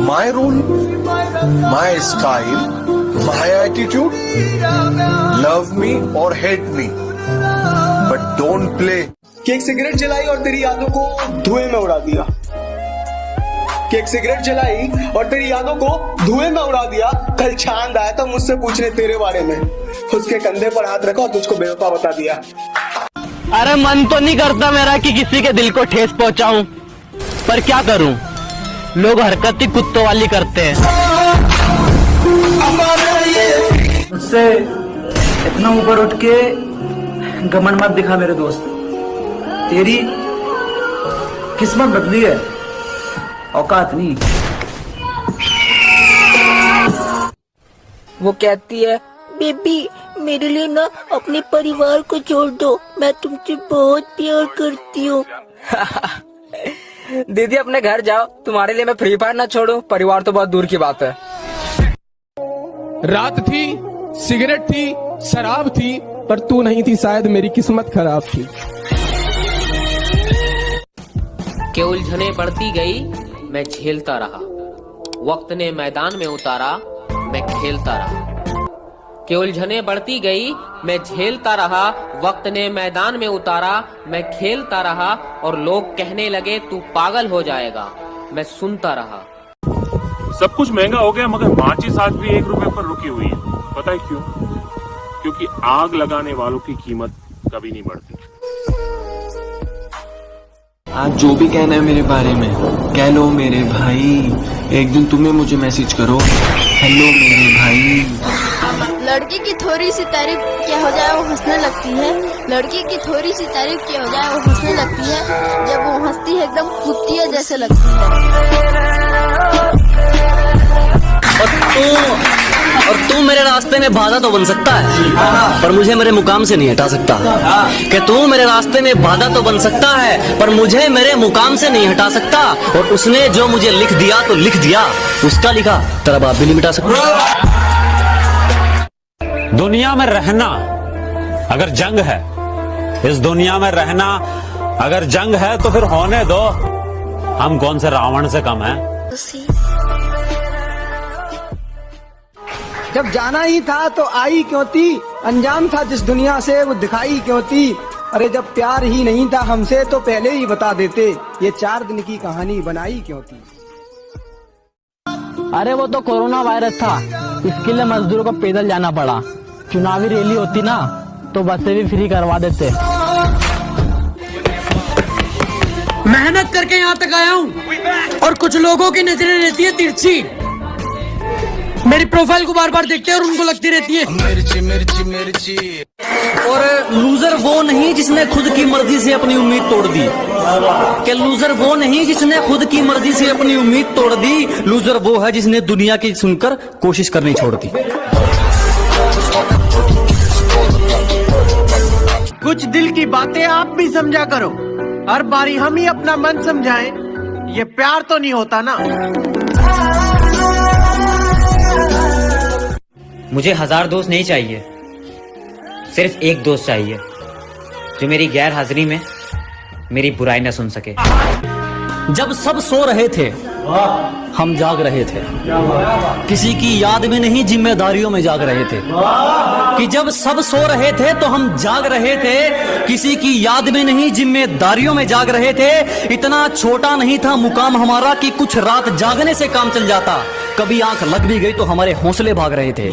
my rule, my style, my attitude. Love me or hate me, but don't play. कि एक cigarette जलाई और तेरी यादों को धुएं में उड़ा दिया। कि एक सिगरेट जलाई और तेरी यादों को धुएं में उड़ा दिया। कल चांद आया था मुझसे पूछने तेरे बारे में, उसके कंधे पर हाथ रखा और तुझको बेवफा बता दिया। अरे मन तो नहीं करता मेरा कि किसी के दिल को ठेस पहुंचाऊं, पर क्या करूं, लोग हरकत ही कुत्तों वाली करते हैं। मुझसे इतना ऊपर उठ के घमंड मत दिखा मेरे दोस्त, तेरी किस्मत बदली है, औकात नहीं। वो कहती है, बेबी मेरे लिए ना अपने परिवार को छोड़ दो, मैं तुमसे बहुत प्यार करती हूँ। दीदी अपने घर जाओ, तुम्हारे लिए मैं फ्री फायर ना छोड़ूं, परिवार तो बहुत दूर की बात है। रात थी, सिगरेट थी, शराब थी, पर तू नहीं थी, शायद मेरी किस्मत खराब थी। के उलझने बढ़ती गई, मैं झेलता रहा, वक्त ने मैदान में उतारा, मैं खेलता रहा। के उलझने बढ़ती गई, मैं झेलता रहा, वक्त ने मैदान में उतारा, मैं खेलता रहा, और लोग कहने लगे तू पागल हो जाएगा, मैं सुनता रहा। सब कुछ महंगा हो गया, मगर माचिस आज भी 1 रुपए पर रुकी हुई है। पता है क्यों? क्योंकि आग लगाने वालों की कीमत कभी नहीं बढ़ती। आज जो भी कहना है मेरे बारे में कह लो मेरे भाई, एक दिन तुम्हें मुझे मैसेज करो, हेलो मेरे भाई। लड़की की थोड़ी सी तारीफ क्या हो जाए वो हंसने लगती है, लड़की की थोड़ी सी तारीफ क्या हो जाए वो हंसने लगती है, जब वो हंसती है एकदम कुत्तिया जैसे लगती है। और तू मेरे रास्ते में बाधा तो बन सकता है, पर मुझे मेरे मुकाम से नहीं हटा सकता। कि तू मेरे रास्ते में बाधा तो बन सकता है, पर मुझे मेरे मुकाम से नहीं हटा सकता। और उसने जो मुझे लिख दिया तो लिख दिया, उसका लिखा तेरा बाप भी नहीं मिटा सकता। दुनिया में रहना अगर जंग है, इस दुनिया में रहना अगर जंग है, तो फिर होने दो, हम कौन से रावण से कम हैं। जब जाना ही था तो आई क्यों थी, अनजान था जिस दुनिया से वो दिखाई क्यों थी। अरे जब प्यार ही नहीं था हमसे तो पहले ही बता देते, ये 4 दिन की कहानी बनाई क्यों थी। अरे वो तो कोरोना वायरस था, इसके लिए मजदूरों को पैदल जाना पड़ा। चुनावी रैली होती ना तो बसें भी फ्री करवा देते। मेहनत करके यहाँ तक आया हूँ और कुछ लोगों की नजरें रहती है तिरछी, मेरी प्रोफाइल को बार बार देखते हैं और उनको लगती रहती है मिर्ची मिर्ची मिर्ची। और लूजर वो नहीं जिसने खुद की मर्जी से अपनी उम्मीद तोड़ दी, कि लूजर वो नहीं जिसने खुद की मर्जी से अपनी उम्मीद तोड़ दी, लूजर वो है जिसने दुनिया की सुनकर कोशिश करनी छोड़ दी। कुछ दिल की बातें आप भी समझा करो, हर बारी हम ही अपना मन समझाएं, ये प्यार तो नहीं होता ना। मुझे 1000 दोस्त नहीं चाहिए, सिर्फ एक दोस्त चाहिए जो मेरी गैर हाजिरी में मेरी बुराई न सुन सके। जब सब सो रहे थे हम जाग रहे थे, किसी की याद में नहीं जिम्मेदारियों में जाग रहे थे। कि जब सब सो रहे थे तो हम जाग रहे थे, किसी की याद में नहीं जिम्मेदारियों में जाग रहे थे। इतना छोटा नहीं था मुकाम हमारा कि कुछ रात जागने से काम चल जाता, कभी आंख लग भी गई तो हमारे हौसले भाग रहे थे।